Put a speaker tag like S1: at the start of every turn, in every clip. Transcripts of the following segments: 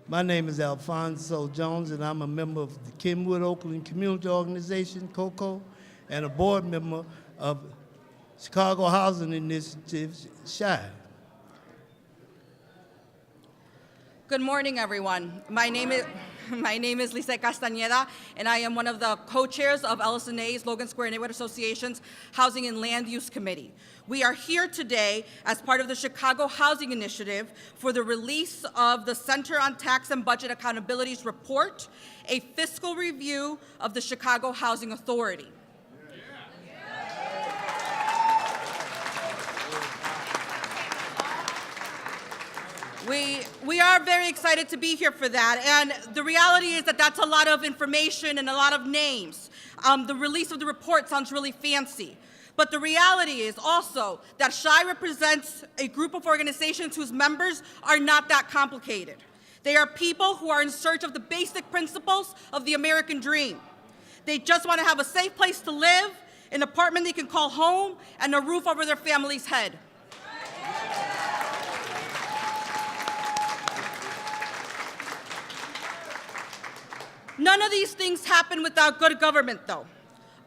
S1: My name is Alphonso Jones, and I'm a member of the Kenwood, Oakland Community Organization, COCO, and a board member of Chicago Housing Initiative, SHINE.
S2: Good morning, everyone. My name is LISSETTE Castaneda, and I am one of the co-chairs of LSNA's Logan Square Neighborhood Association's Housing and Land Use Committee. We are here today as part of the Chicago Housing Initiative for the release of the Center on Tax and Budget Accountability's report, a fiscal review of the Chicago Housing Authority. We are very excited to be here for that, and the reality is that that's a lot of information and a lot of names. The release of the report sounds really fancy, but the reality is also that SHI represents a group of organizations whose members are not that complicated. They are people who are in search of the basic principles of the American dream. They just want to have a safe place to live, an apartment they can call home, and a roof over their family's head. None of these things happen without good government, though.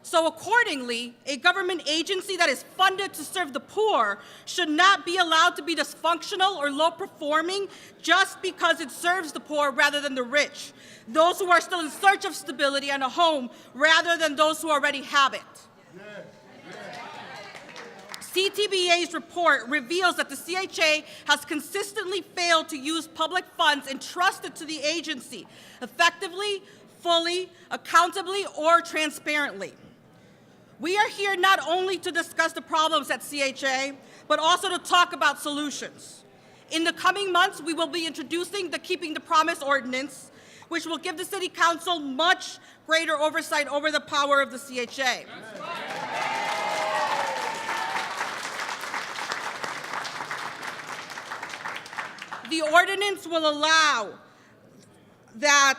S2: So accordingly, a government agency that is funded to serve the poor should not be allowed to be dysfunctional or low-performing just because it serves the poor rather than the rich, those who are still in search of stability and a home rather than those who already have it. CTBA's report reveals that the CHA has consistently failed to use public funds entrusted to the agency effectively, fully, accountably, or transparently. We are here not only to discuss the problems at CHA, but also to talk about solutions. In the coming months, we will be introducing the Keeping the Promise Ordinance, which will give the City Council much greater oversight over the power of the CHA. The ordinance will allow that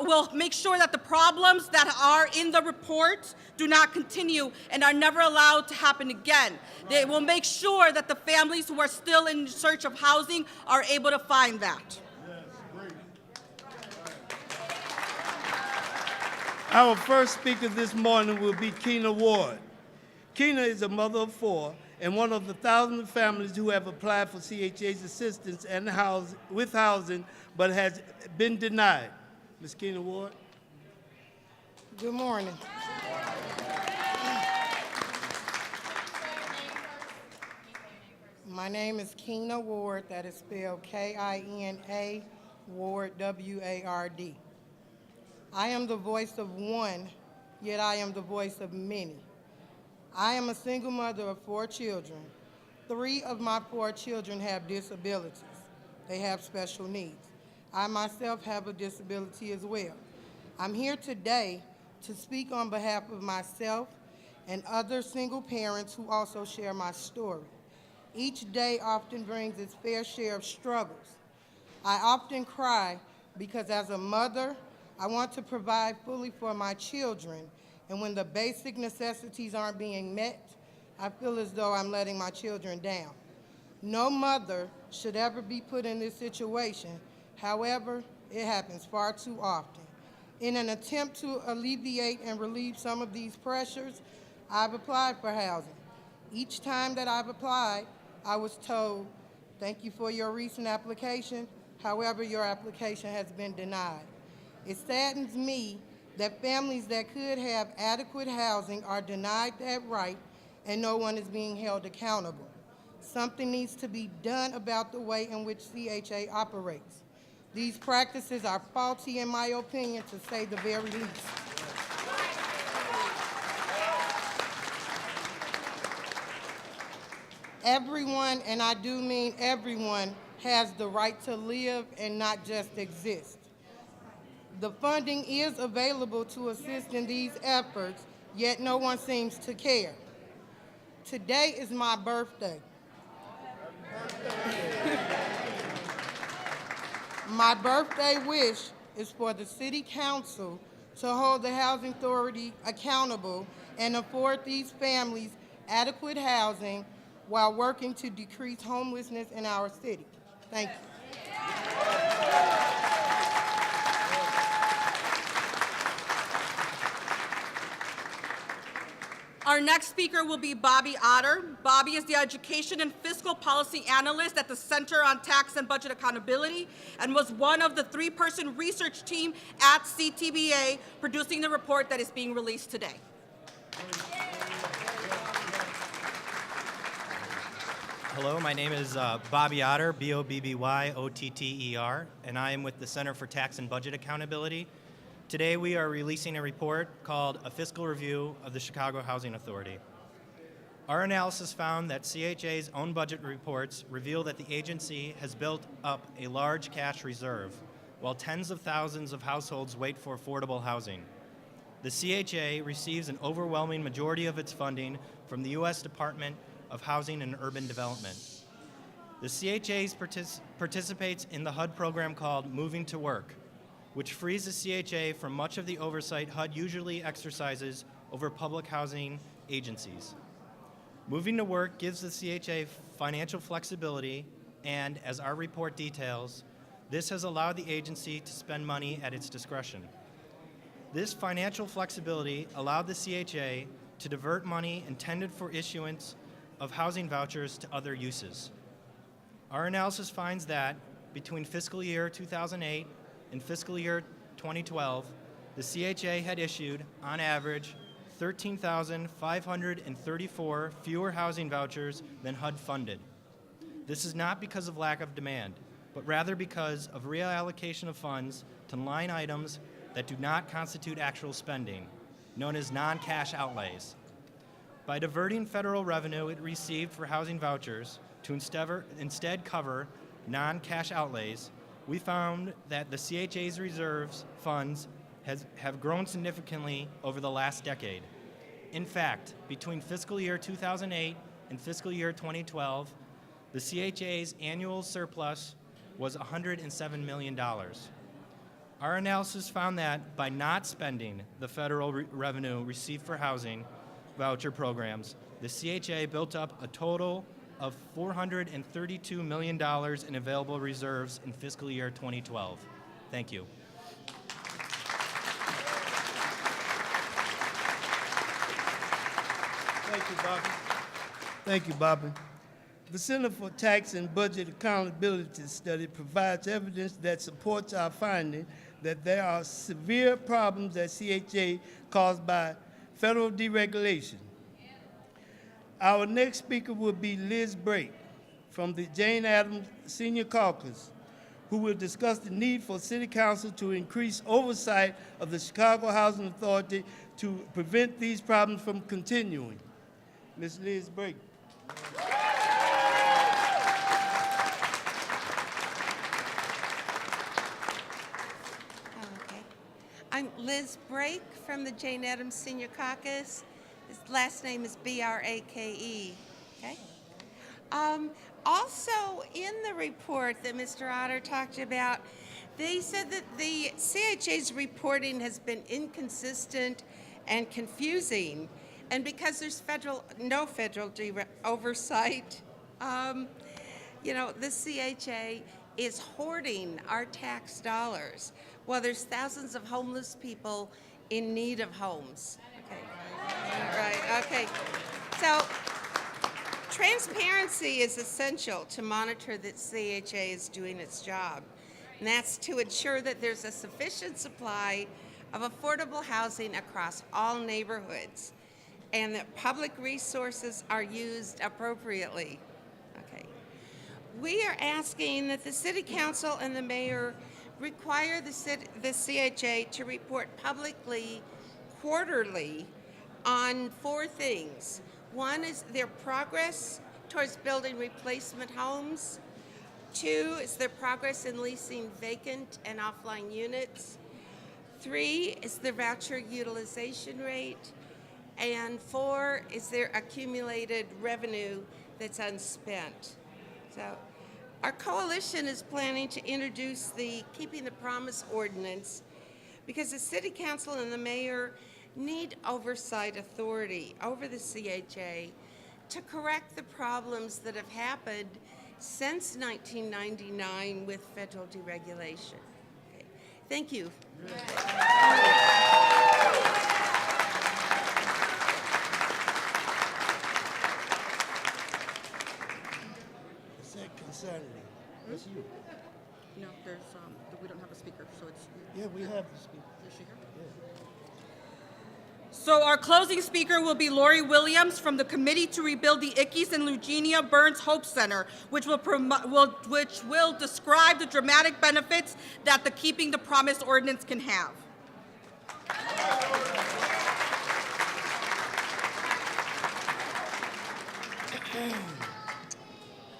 S2: will make sure that the problems that are in the report do not continue and are never allowed to happen again. They will make sure that the families who are still in search of housing are able to find that.
S1: Our first speaker this morning will be Keena Ward. Keena is a mother of 4 and one of the thousands of families who have applied for CHA's assistance and with housing but has been denied. Ms. Keena Ward.
S3: Good morning. My name is Keena Ward, that is spelled K-I-N-A, Ward, W-A-R-D. I am the voice of one, yet I am the voice of many. I am a single mother of 4 children. 3 of my 4 children have disabilities. They have special needs. I myself have a disability as well. I'm here today to speak on behalf of myself and other single parents who also share my story. Each day often brings its fair share of struggles. I often cry because as a mother, I want to provide fully for my children, and when the basic necessities aren't being met, I feel as though I'm letting my children down. No mother should ever be put in this situation. However, it happens far too often. In an attempt to alleviate and relieve some of these pressures, I've applied for housing. Each time that I've applied, I was told, "Thank you for your recent application. However, your application has been denied." It saddens me that families that could have adequate housing are denied that right and no one is being held accountable. Something needs to be done about the way in which CHA operates. These practices are faulty in my opinion, to say the very least. Everyone, and I do mean everyone, has the right to live and not just exist. The funding is available to assist in these efforts, yet no one seems to care. Today is my birthday. My birthday wish is for the City Council to hold the Housing Authority accountable and afford these families adequate housing while working to decrease homelessness in our city. Thank you.
S2: Our next speaker will be Bobby Otter. Bobby is the Education and Fiscal Policy Analyst at the Center on Tax and Budget Accountability and was one of the 3-person research team at CTBA producing the report that is being released today.
S4: Hello, my name is Bobby Otter, B-O-B-B-Y-O-T-T-E-R, and I am with the Center for Tax and Budget Accountability. Today we are releasing a report called A Fiscal Review of the Chicago Housing Authority. Our analysis found that CHA's own budget reports reveal that the agency has built up a large cash reserve, while tens of thousands of households wait for affordable housing. The CHA receives an overwhelming majority of its funding from the U.S. Department of Housing and Urban Development. The CHA participates in the HUD program called Moving to Work, which frees the CHA from much of the oversight HUD usually exercises over public housing agencies. Moving to Work gives the CHA financial flexibility, and as our report details, this has allowed the agency to spend money at its discretion. This financial flexibility allowed the CHA to divert money intended for issuance of housing vouchers to other uses. Our analysis finds that between fiscal year 2008 and fiscal year 2012, the CHA had issued, on average, 13,534 fewer housing vouchers than HUD funded. This is not because of lack of demand, but rather because of reallocation of funds to line items that do not constitute actual spending, known as non-cash outlays. By diverting federal revenue it received for housing vouchers to instead cover non-cash outlays, we found that the CHA's reserves funds have grown significantly over the last decade. In fact, between fiscal year 2008 and fiscal year 2012, the CHA's annual surplus was $107 million. Our analysis found that by not spending the federal revenue received for housing voucher programs, the CHA built up a total of $432 million in available reserves in fiscal year 2012. Thank you.
S1: Thank you, Bobby. Thank you, Bobby. The Center for Tax and Budget Accountability study provides evidence that supports our finding that there are severe problems at CHA caused by federal deregulation. Our next speaker will be Liz Brake from the Jane Addams Senior Caucus, who will discuss the need for City Council to increase oversight of the Chicago Housing Authority to prevent these problems from continuing. Ms. Liz Brake.
S5: Okay. I'm Liz Brake from the Jane Addams Senior Caucus. His last name is B-R-A-K-E. Okay. Also, in the report that Mr. Otter talked about, they said that the CHA's reporting has been inconsistent and confusing, and because there's no federal oversight, the CHA is hoarding our tax dollars while there's thousands of homeless people in need of homes. Okay. Right, okay. So, transparency is essential to monitor that CHA is doing its job. And that's to ensure that there's a sufficient supply of affordable housing across all neighborhoods and that public resources are used appropriately. Okay. We are asking that the City Council and the Mayor require the CHA to report publicly, quarterly, on 4 things. One is their progress towards building replacement homes. 2 is their progress in leasing vacant and offline units. 3 is their voucher utilization rate. And 4 is their accumulated revenue that's unspent. So our coalition is planning to introduce the Keeping the Promise ordinance because the City Council and the Mayor need oversight authority over the CHA to correct the problems that have happened since 1999 with federal deregulation. Okay. Thank you.
S1: Castaneda. That's you.
S2: No, we don't have a speaker, so it's.
S1: Yeah, we have the speaker.
S2: Is she here?
S1: Yeah.
S2: So our closing speaker will be Lori Williams from the Committee to Rebuild the Ickes and Eugenia Burns Hope Center, which will describe the dramatic benefits that the Keeping the Promise ordinance can have.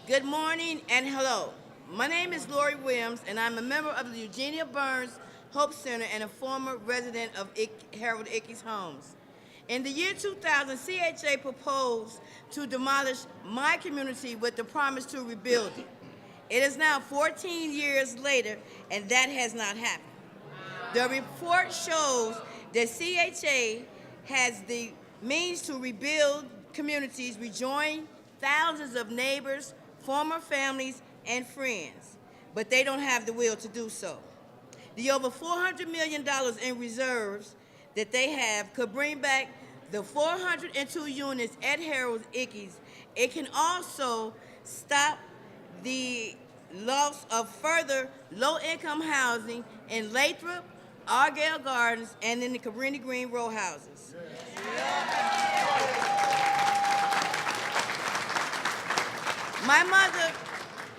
S6: Good morning and hello. My name is Lori Williams, and I'm a member of the Eugenia Burns Hope Center and a former resident of Harold Ickes Homes. In the year 2000, CHA proposed to demolish my community with the promise to rebuild it. It is now 14 years later, and that has not happened. The report shows that CHA has the means to rebuild communities, rejoin thousands of neighbors, former families, and friends, but they don't have the will to do so. The over $400 million in reserves that they have could bring back the 402 units at Harold Ickes. It can also stop the loss of further low-income housing in Lathrop, Argyle Gardens, and in the Cabrini Green row houses.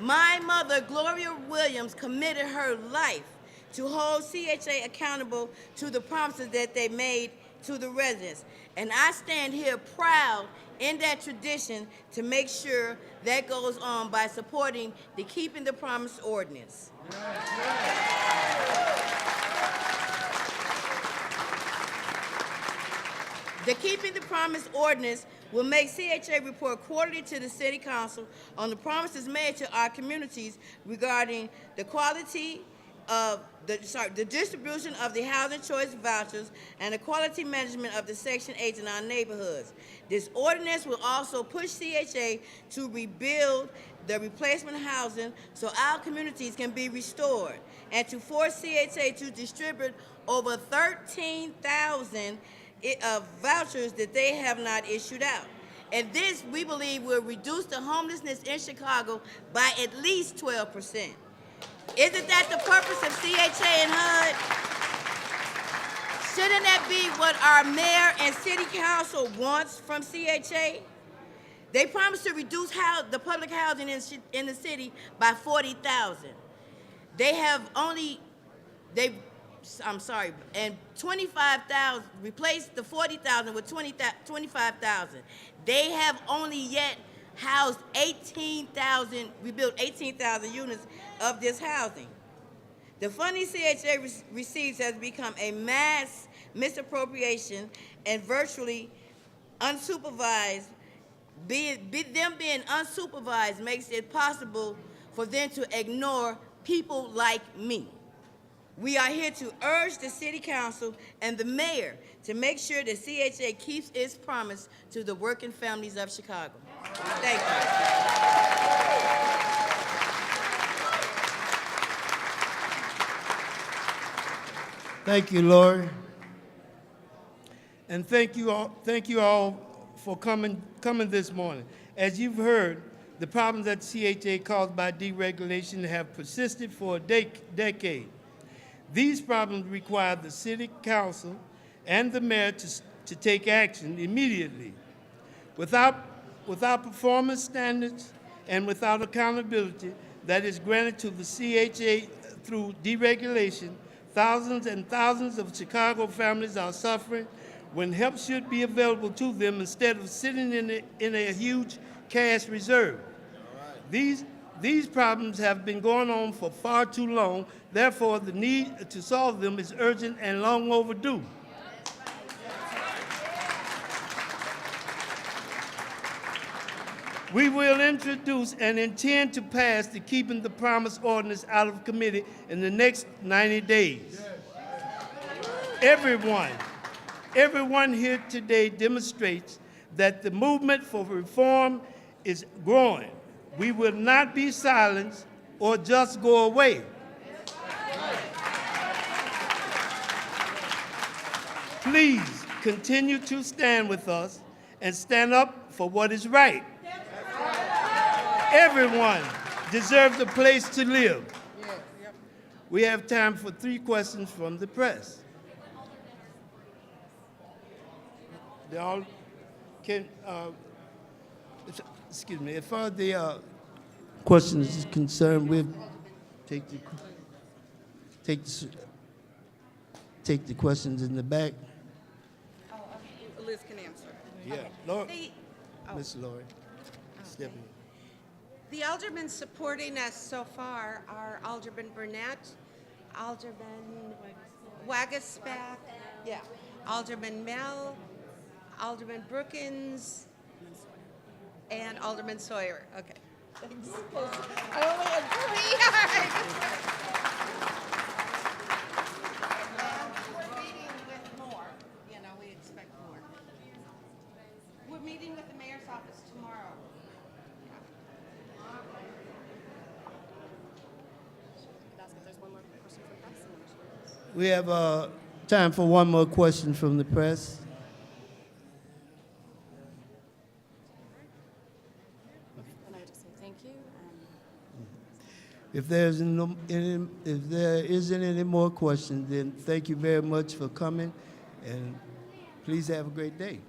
S6: My mother, Gloria Williams, committed her life to hold CHA accountable to the promises that they made to the residents. And I stand here proud in that tradition to make sure that goes on by supporting the Keeping the Promise ordinance. The Keeping the Promise ordinance will make CHA report quarterly to the City Council on the promises made to our communities regarding the quality of the distribution of the housing choice vouchers and the quality management of the Section 8 in our neighborhoods. This ordinance will also push CHA to rebuild the replacement housing so our communities can be restored, and to force CHA to distribute over 13,000 vouchers that they have not issued out. And this, we believe, will reduce the homelessness in Chicago by at least 12%. Isn't that the purpose of CHA and HUD? Shouldn't that be what our mayor and city council wants from CHA? They promised to reduce the public housing in the city by 40,000. And 25,000, replaced the 40,000 with 25,000. They have only yet housed 18,000, rebuilt 18,000 units of this housing. The funding CHA receives has become a mass misappropriation and virtually unsupervised. Them being unsupervised makes it possible for them to ignore people like me. We are here to urge the City Council and the Mayor to make sure that CHA keeps its promise to the working families of Chicago. Thank you.
S1: Thank you, Lori. And thank you all for coming this morning. As you've heard, the problems at CHA caused by deregulation have persisted for a decade. These problems require the City Council and the Mayor to take action immediately. Without performance standards and without accountability that is granted to the CHA through deregulation, thousands and thousands of Chicago families are suffering when help should be available to them instead of sitting in a huge cash reserve. These problems have been going on for far too long. Therefore, the need to solve them is urgent and long overdue. We will introduce and intend to pass the Keeping the Promise ordinance out of committee in the next 90 days. Everyone here today demonstrates that the movement for reform is growing. We will not be silenced or just go away. Please continue to stand with us and stand up for what is right. Everyone deserves a place to live.
S3: Yes.
S1: We have time for 3 questions from the press. They all can, excuse me, as far as the questions is concerned, we'll take the questions in the back.
S2: Liz can answer.
S1: Yeah, Laura,
S5: The,
S1: Miss Lori, step in.
S5: the aldermen supporting us so far are Alderman Burnett, Alderman Wagasback, yeah, Alderman Mell, Alderman Brookins, and Alderman Sawyer. Okay. Thanks. I only had 3. We're meeting with more. You know, we expect more. We're meeting with the mayor's office tomorrow.
S1: We have time for one more question from the press.
S7: And I would just say thank you.
S1: If there isn't any more questions, then thank you very much for coming, and please have a great day.